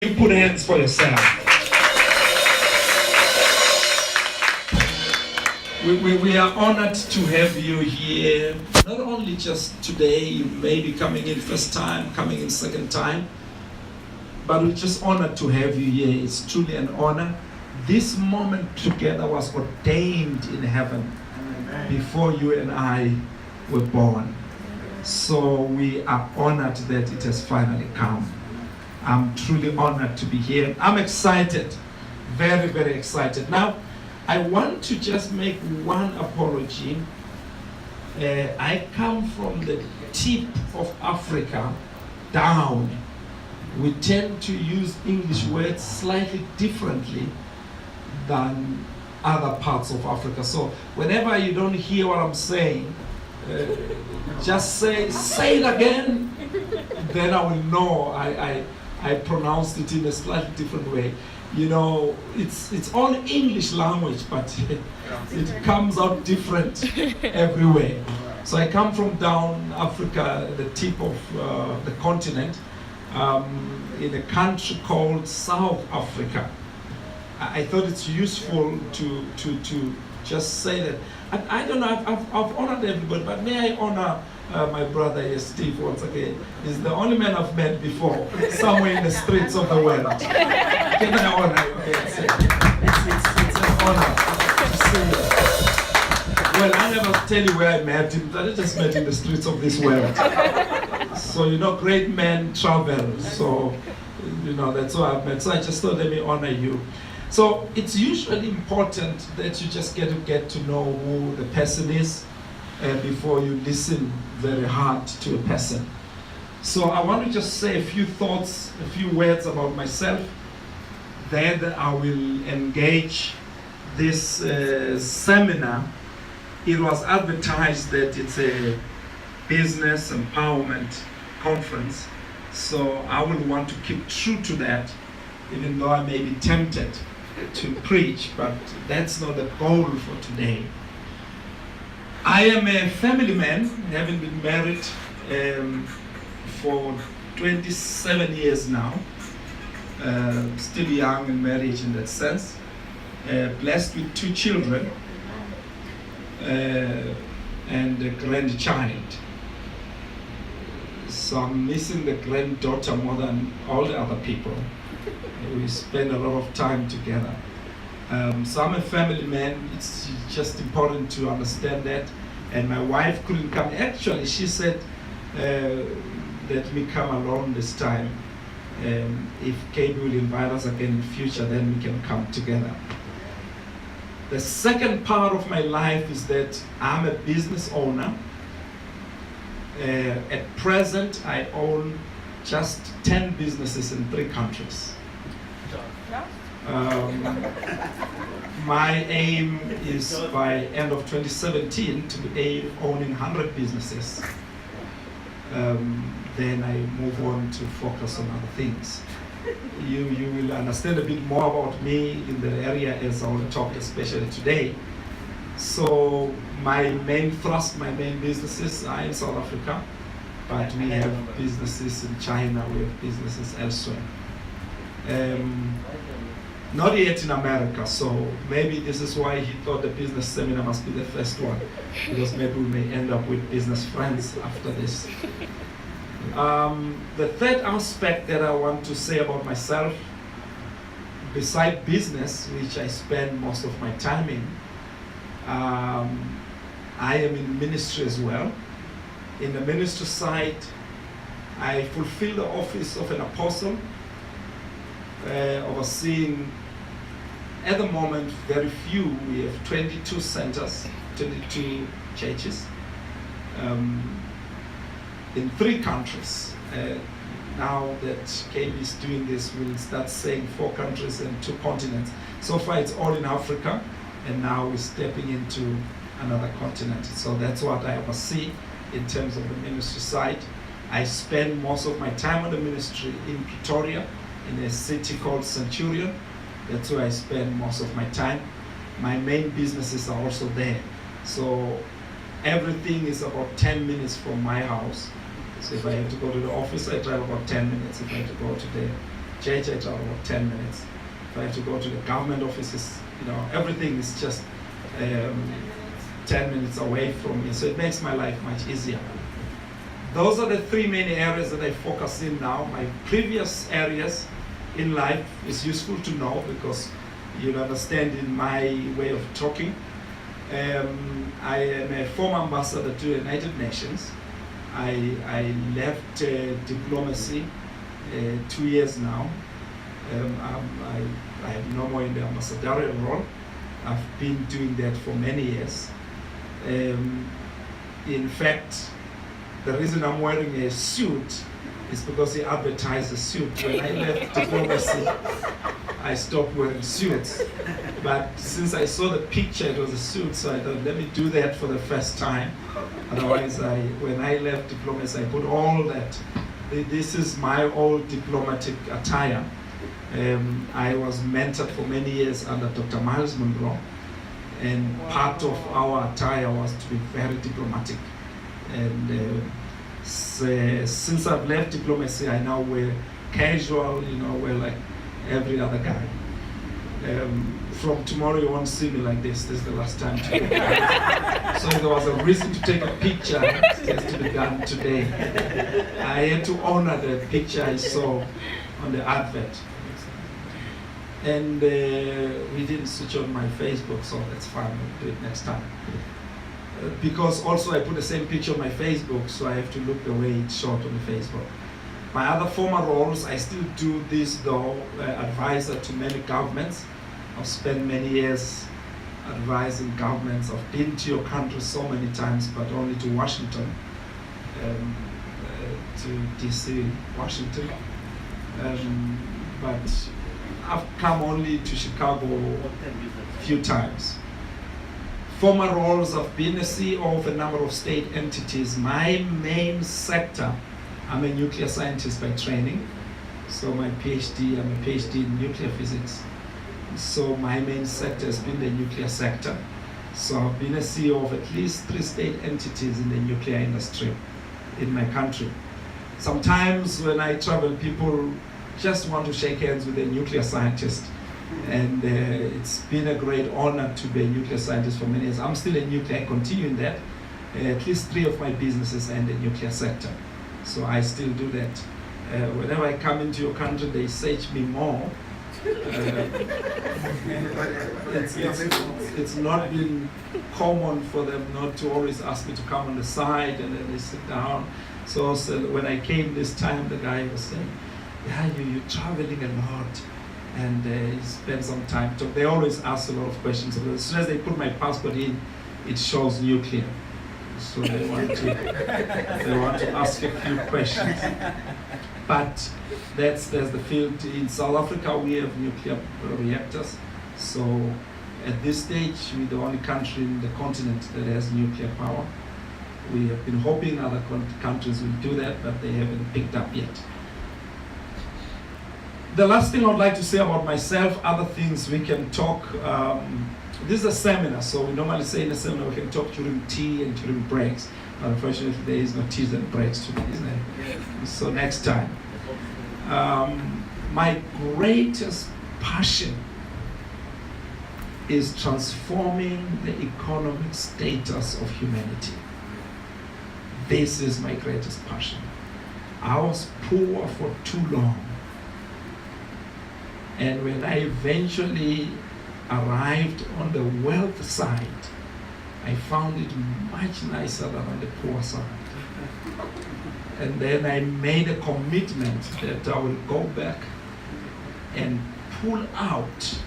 You put hands for yourself. We are honored to have you here. Not only just today, you may be coming in first time, coming in second time, but we're just honored to have you here. It's truly an honor. This moment together was ordained in heaven before you and I were born. So we are honored that it has finally come. I'm truly honored to be here. I'm excited, very, very excited. Now, I want to just make one apology. I come from the tip of Africa down. We tend to use English words slightly differently than other parts of Africa. So whenever you don't hear what I'm saying, just say it again, then I will know I pronounced it in a slightly different way. You know, it's all English language, but it comes out different everywhere. So I come from down Africa, the tip of the continent, in a country called South Africa. I thought it's useful to just say that. I don't know, I've honored everybody, but may I honor my brother here, Steve, once again. He's the only man I've met before, somewhere in the streets of the world. Can I honor you? Okay, it's an honor to see you. Well, I never tell you where I met him, I just met in the streets of this world. So, you know, great men travel, so, you know, that's why I've met. So I just thought, let me honor you. So it's usually important that you just get to know who the person is before you listen very hard to a person. So I want to just say a few thoughts, a few words about myself. Then I will engage this seminar. It was advertised that it's a business empowerment conference. So I will want to keep true to that, even though I may be tempted to preach, but that's not the goal for today. I am a family man, having been married for 27 years now. Still young in marriage in that sense. Blessed with 2 children and a grandchild. So I'm missing the granddaughter more than all the other people. We spend a lot of time together. So I'm a family man. It's just important to understand that. And my wife couldn't come. Actually, she said, let me come along this time. If KB will invite us again in future, then we can come together. The second part of my life is that I'm a business owner. At present, I own just 10 businesses in 3 countries. My aim is by end of 2017 to be owning 100 businesses. Then I move on to focus on other things. You will understand a bit more about me in the area as I will talk, especially today. So my main thrust, my main businesses are in South Africa, but we have businesses in China, we have businesses elsewhere. Not yet in America, so maybe this is why he thought the business seminar must be the first one, because maybe we may end up with business friends after this. The third aspect that I want to say about myself, beside business, which I spend most of my time in, I am in ministry as well. In the ministry side, I fulfill the office of an apostle, overseeing, at the moment, very few. We have 22 centers, 22 churches in 3 countries. Now that KB is doing this, we'll start saying 4 countries and 2 continents. So far it's all in Africa, and now we're stepping into another continent. So that's what I oversee in terms of the ministry side. I spend most of my time on the ministry in Pretoria, in a city called Centurion. That's where I spend most of my time. My main businesses are also there. So everything is about 10 minutes from my house. So if I have to go to the office, I drive about 10 minutes if I have to go to the church, I travel about 10 minutes. If I have to go to the government offices, everything is just 10 minutes away from me. So it makes my life much easier. Those are the three main areas that I focus in now. My previous areas in life is useful to know because you'll understand in my way of talking. I am a former ambassador to the United Nations. I left diplomacy 2 years now. I am no more in the ambassadorial role. I've been doing that for many years. In fact, the reason I'm wearing a suit is because he advertised a suit. When I left diplomacy, I stopped wearing suits. But since I saw the picture, it was a suit, so I thought, let me do that for the first time. Otherwise, when I left diplomacy, I put all that. This is my old diplomatic attire. I was mentored for many years under Dr. Miles Monroe, and part of our attire was to be very diplomatic. And since I've left diplomacy, I now wear casual, wear like every other guy. From tomorrow you won't see me like this. This is the last time today. So there was a reason to take a picture. It has to be done today. I had to honor the picture I saw on the advert. And we didn't switch on my Facebook, so that's fine, we'll do it next time. Because also I put the same picture on my Facebook, so I have to look the way it's shot on the Facebook. My other former roles, I still do this though, advisor to many governments. I've spent many years advising governments. I've been to your country so many times, but only to Washington, to DC, Washington. But I've come only to Chicago a few times. Former roles, I've been a CEO of a number of state entities. My main sector, I'm a nuclear scientist by training. So I'm a PhD in nuclear physics. So my main sector has been the nuclear sector. So I've been a CEO of at least 3 state entities in the nuclear industry in my country. Sometimes when I travel, people just want to shake hands with a nuclear scientist. And it's been a great honor to be a nuclear scientist for many years. I'm still a nuclear, I continue in that. At least 3 of my businesses are in the nuclear sector. So I still do that. Whenever I come into your country, they search me more. It's not been common for them not to always ask me to come on the side and then they sit down. So when I came this time, the guy was saying, yeah, you're traveling a lot. And he spent some time talking. They always ask a lot of questions. As soon as they put my passport in, it shows nuclear. So they want to ask a few questions. But that's the field. In South Africa, we have nuclear reactors. So at this stage, we're the only country in the continent that has nuclear power. We have been hoping other countries will do that, but they haven't picked up yet. The last thing I would like to say about myself, other things we can talk. This is a seminar, so we normally say in a seminar we can talk during tea and during breaks. But unfortunately, there is no teas and breaks today, isn't it? So next time. My greatest passion is transforming the economic status of humanity. This is my greatest passion. I was poor for too long. And when I eventually arrived on the wealth side, I found it much nicer than on the poor side. And then I made a commitment that I will go back and pull out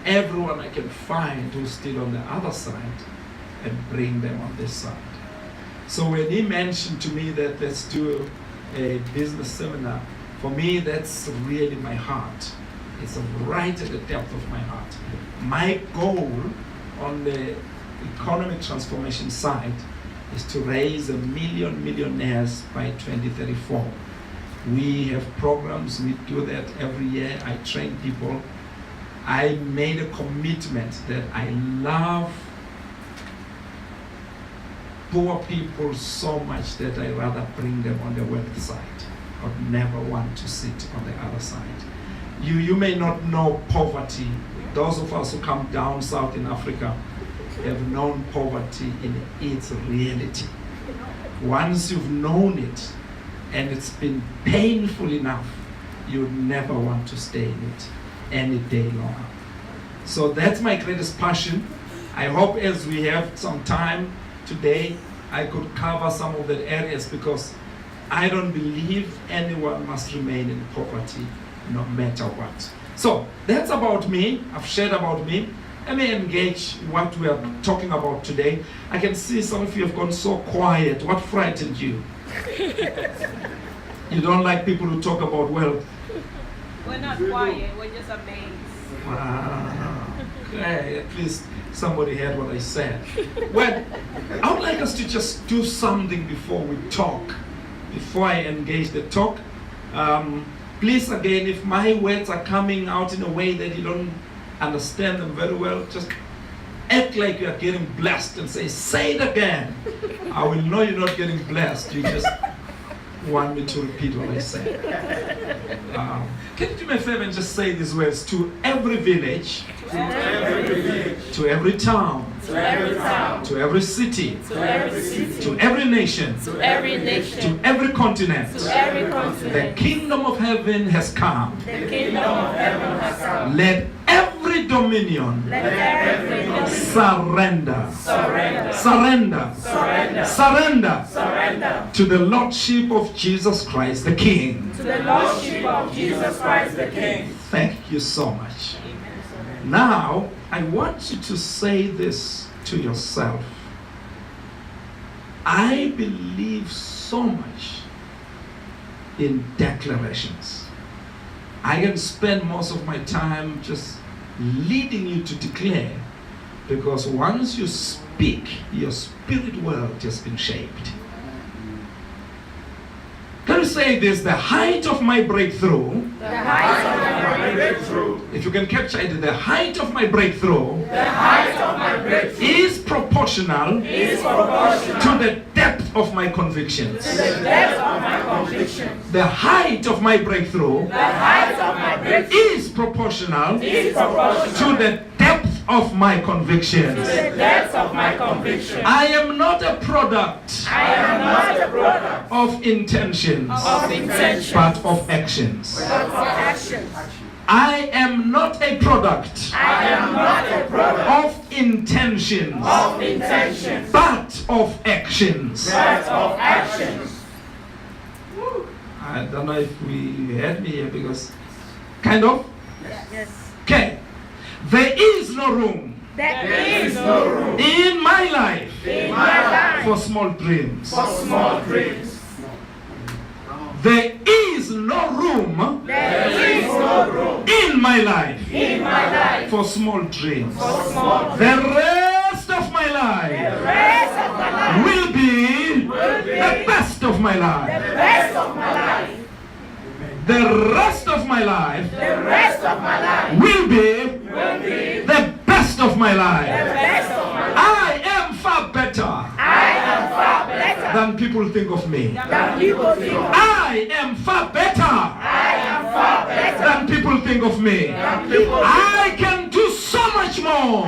everyone I can find who's still on the other side and bring them on this side. So when he mentioned to me that let's do a business seminar, for me, that's really my heart. It's right at the depth of my heart. My goal on the economic transformation side is to raise 1 million millionaires by 2034. We have programs, we do that every year. I train people. I made a commitment that I love poor people so much that I rather bring them on the wealth side. would never want to sit on the other side. You may not know poverty. Those of us who come down south in Africa have known poverty in its reality. Once you've known it and it's been painful enough, you'd never want to stay in it any day longer. So that's my greatest passion. I hope as we have some time today, I could cover some of the areas, because I don't believe anyone must remain in poverty no matter what. So that's about me. I've shared about me. Let me engage what we are talking about today. I can see some of you have gone so quiet. What frightened you? You don't like people who talk about wealth? We're not quiet, we're just amazed. Okay, at least somebody heard what I said. Well, I would like us to just do something before we talk. Before I engage the talk, please again, if my words are coming out in a way that you don't understand them very well, just act like you are getting blessed and say it again. I will know you're not getting blessed. You just want me to repeat what I said. Can you do me a favor and just say these words? To every village, to every town, to every city, to every nation, to every continent, the kingdom of heaven has come. Let every dominion surrender to the Lordship of Jesus Christ the King. Thank you so much. Now, I want you to say this to yourself. I believe so much in declarations. I can spend most of my time just leading you to declare, because once you speak, your spirit world has been shaped. Can you say this? The height of my breakthrough. If you can capture it, the height of my breakthrough is proportional to the depth of my convictions. The height of my breakthrough is proportional to the depth of my convictions. I am not a product of intentions, but of actions. I am not a product of intentions, but of actions. I don't know if we had me here, because kind of. Okay. There is no room in my life for small dreams. There is no room in my life for small dreams. The rest of my life will be the best of my life. The rest of my life will be the best of my life. I am far better than people think of me. I am far better than people think of me. I can do so much more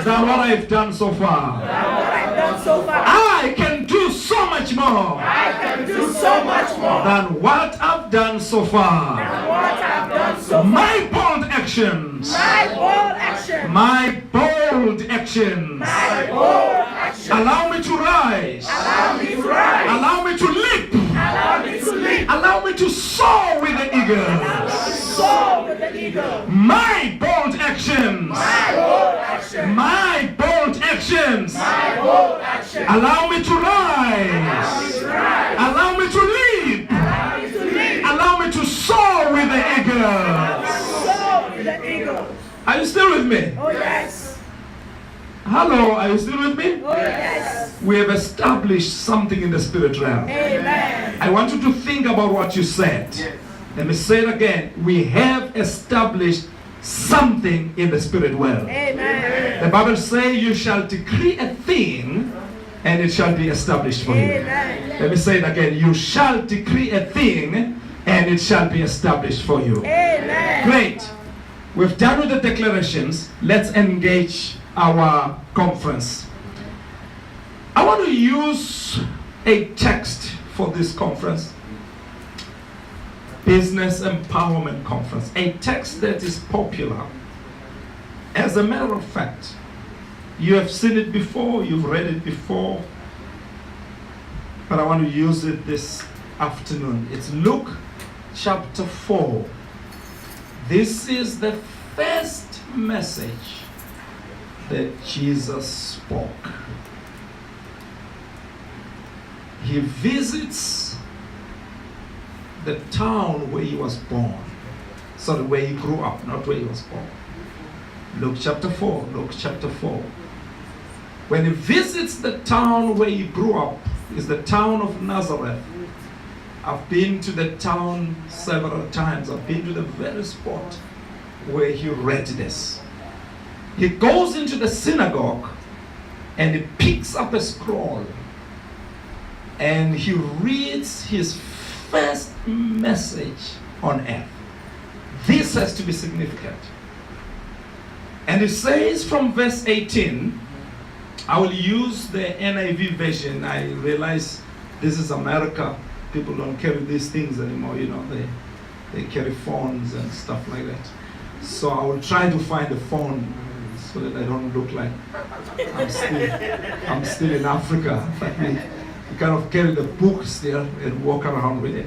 than what I've done so far. I can do so much more than what I've done so far. My bold actions, my bold actions allow me to rise, allow me to leap, allow me to soar with the eagles. My bold actions, my bold actions allow me to rise, allow me to leap, allow me to soar with the eagles. Are you still with me? Oh yes. Hello, are you still with me? Oh yes. We have established something in the spirit realm. Amen. I want you to think about what you said. Yes. Let me say it again. We have established something in the spirit world. Amen. The Bible says you shall decree a thing and it shall be established for you. Amen. Let me say it again. You shall decree a thing, and it shall be established for you. Amen. Great. We've done with the declarations. Let's engage our conference. I want to use a text for this conference. Business Empowerment Conference. A text that is popular. As a matter of fact, you have seen it before, you've read it before, but I want to use it this afternoon. It's Luke chapter 4. This is the first message that Jesus spoke. He visits the town where he was born. Sorry, where he grew up, not where he was born. Luke chapter 4, Luke chapter 4. When he visits the town where he grew up, is the town of Nazareth. I've been to the town several times. I've been to the very spot where he read this. He goes into the synagogue and he picks up a scroll and he reads his first message on earth. This has to be significant. And it says from verse 18, I will use the NIV version. I realize this is America. People don't carry these things anymore, you know. They carry phones and stuff like that. So I will try to find a phone so that I don't look like I'm still in Africa. You kind of carry the book still and walk around with it.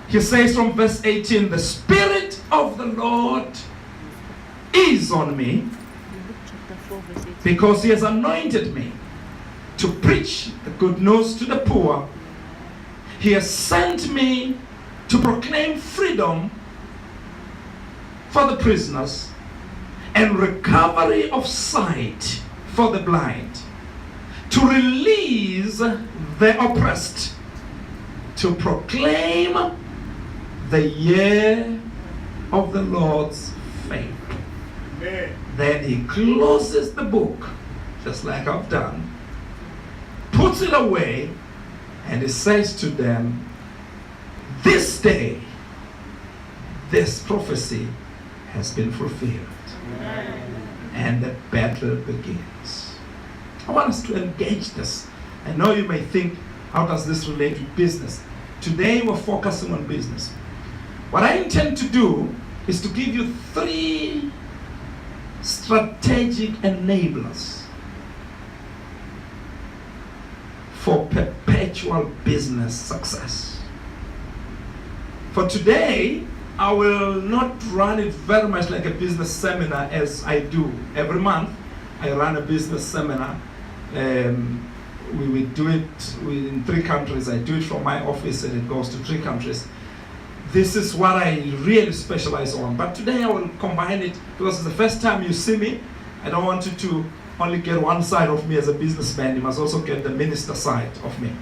He says from verse 18, the Spirit of the Lord is on me, because he has anointed me to preach the good news to the poor. He has sent me to proclaim freedom for the prisoners and recovery of sight for the blind, to release the oppressed, to proclaim the year of the Lord's favor. Then he closes the book, just like I've done, puts it away, and he says to them, this day, this prophecy has been fulfilled. And the battle begins. I want us to engage this. I know you may think, how does this relate to business? Today we're focusing on business. What I intend to do is to give you 3 strategic enablers for perpetual business success. For today, I will not run it very much like a business seminar as I do every month. I run a business seminar. We do it in 3 countries. I do it from my office and it goes to 3 countries. This is what I really specialize on. But today I will combine it because it's the first time you see me. I don't want you to only get one side of me as a businessman. You must also get the minister side of me.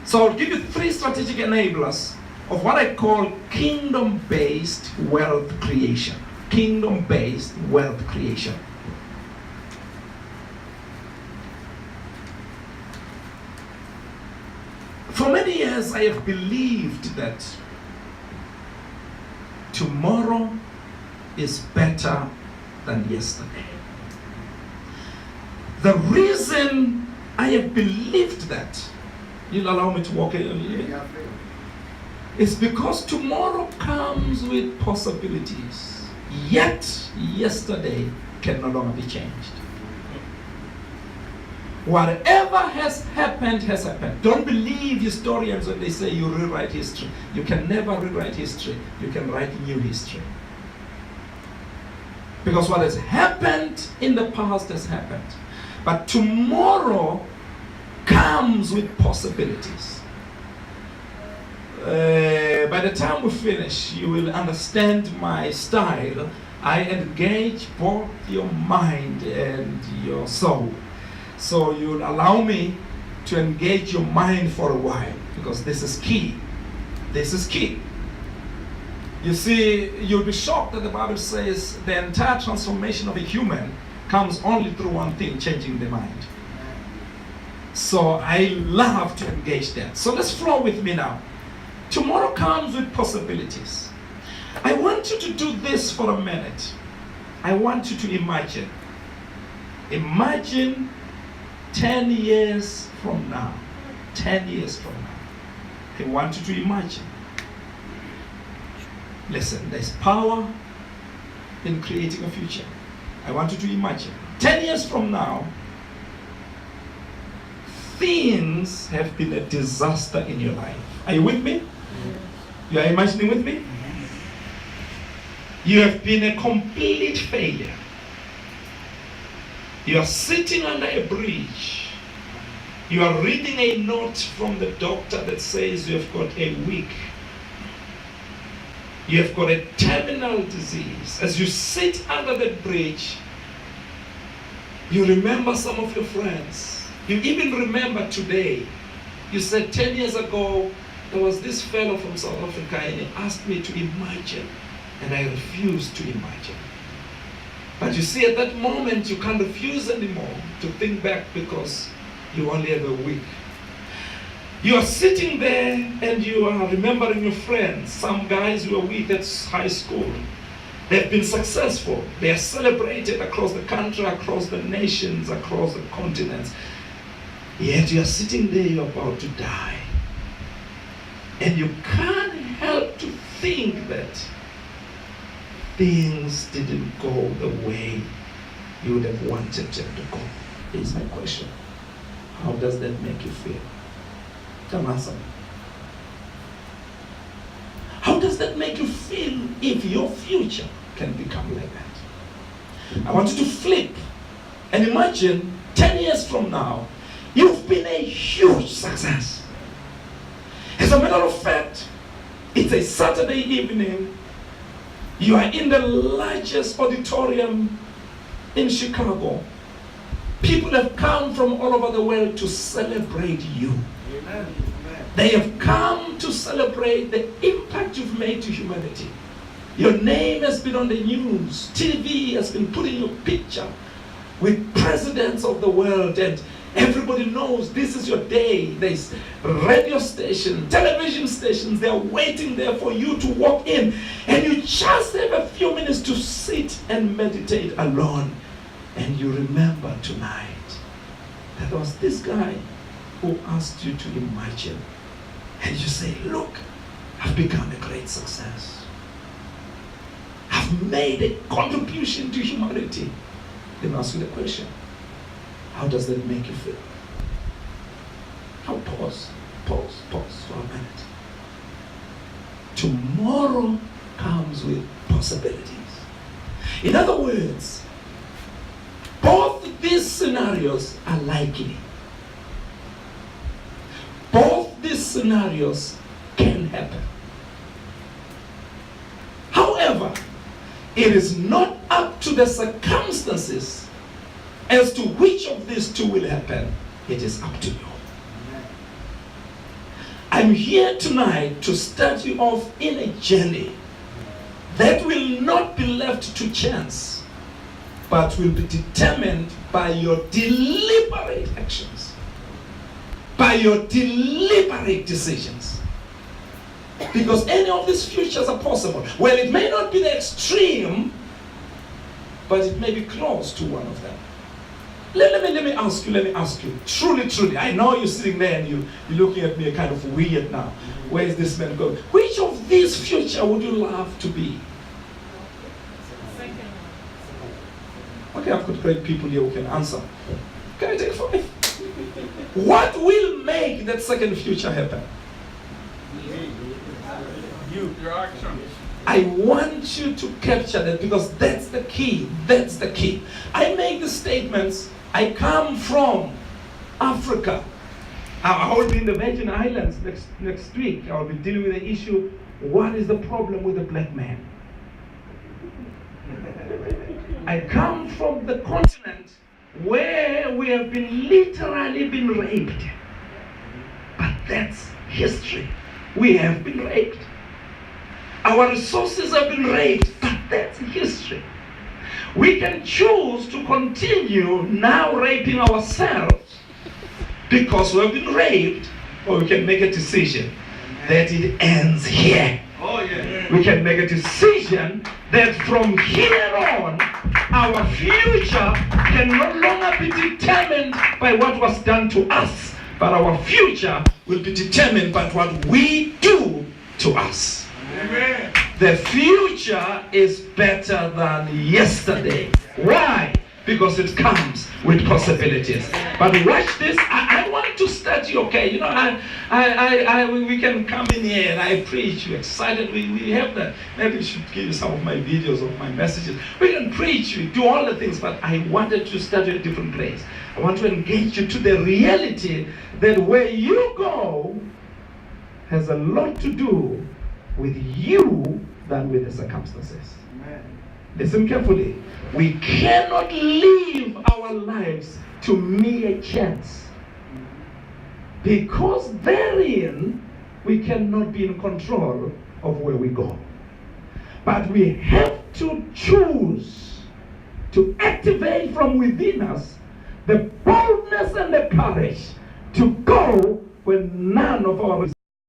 So I'll give you 3 strategic enablers of what I call kingdom-based wealth creation. Kingdom-based wealth creation. For many years I have believed that tomorrow is better than yesterday. The reason I have believed that, you'll allow me to walk in a little bit, is because tomorrow comes with possibilities, yet yesterday can no longer be changed. Whatever has happened has happened. Don't believe historians when they say you rewrite history. You can never rewrite history. You can write new history. Because what has happened in the past has happened. But tomorrow comes with possibilities. By the time we finish, you will understand my style. I engage both your mind and your soul. So you'll allow me to engage your mind for a while, because this is key. This is key. You see, you'll be shocked that the Bible says the entire transformation of a human comes only through one thing: changing the mind. So I love to engage that. So let's flow with me now. Tomorrow comes with possibilities. I want you to do this for a minute. I want you to imagine. Imagine 10 years from now. 10 years from now. I want you to imagine. Listen, there's power in creating a future. I want you to imagine. 10 years from now, things have been a disaster in your life. Are you with me? You are imagining with me? You have been a complete failure. You are sitting under a bridge. You are reading a note from the doctor that says you have got a week. You have got a terminal disease. As you sit under that bridge, you remember some of your friends. You even remember today. You said 10 years ago, there was this fellow from South Africa and he asked me to imagine. And I refused to imagine. But you see, at that moment, you can't refuse anymore to think back because you only have a week. You are sitting there and you are remembering your friends, some guys you were with at high school. They've been successful. They are celebrated across the country, across the nations, across the continents. Yet you are sitting there, you're about to die. And you can't help to think that things didn't go the way you would have wanted them to go. Here's my question. How does that make you feel? Come answer me. How does that make you feel if your future can become like that? I want you to flip and imagine 10 years from now, you've been a huge success. As a matter of fact, it's a Saturday evening. You are in the largest auditorium in Chicago. People have come from all over the world to celebrate you. Amen. They have come to celebrate the impact you've made to humanity. Your name has been on the news. TV has been putting your picture with presidents of the world, and everybody knows this is your day. There's radio stations, television stations, they're waiting there for you to walk in. And you just have a few minutes to sit and meditate alone. And you remember tonight that there was this guy who asked you to imagine. And you say, look, I've become a great success. I've made a contribution to humanity. Let me ask you the question. How does that make you feel? Now pause for a minute. Tomorrow comes with possibilities. In other words, both these scenarios are likely. Both these scenarios can happen. However, it is not up to the circumstances as to which of these two will happen. It is up to you. I'm here tonight to start you off in a journey that will not be left to chance, but will be determined by your deliberate actions, by your deliberate decisions. Because any of these futures are possible. Well, it may not be the extreme, but it may be close to one of them. Let me ask you, truly, I know you're sitting there and you're looking at me kind of weird now. Where is this man going? Which of these future would you love to be? Okay, I've got great people here who can answer. Can I take 5? What will make that second future happen? Your actions. I want you to capture that because that's the key. That's the key. I make the statements. I come from Africa. I will be in the Virgin Islands next week. I will be dealing with the issue, what is the problem with the black man? I come from the continent where we have been literally been raped. But that's history. We have been raped. Our resources have been raped, but that's history. We can choose to continue now raping ourselves, because we have been raped, or we can make a decision that it ends here. Oh, yeah. We can make a decision that from here on, our future can no longer be determined by what was done to us, but our future will be determined by what we do to us. Amen. The future is better than yesterday. Why? Because it comes with possibilities. But watch this. I want to study, okay? You know, we can come in here and I preach. You're excited. We have that. Maybe we should give you some of my videos of my messages. We can preach. We do all the things. But I wanted to study a different place. I want to engage you to the reality that where you go has a lot to do with you than with the circumstances. Amen. Listen carefully. We cannot live our lives to mere chance, because therein we cannot be in control of where we go. But we have to choose to activate from within us the boldness and the courage to go when none of our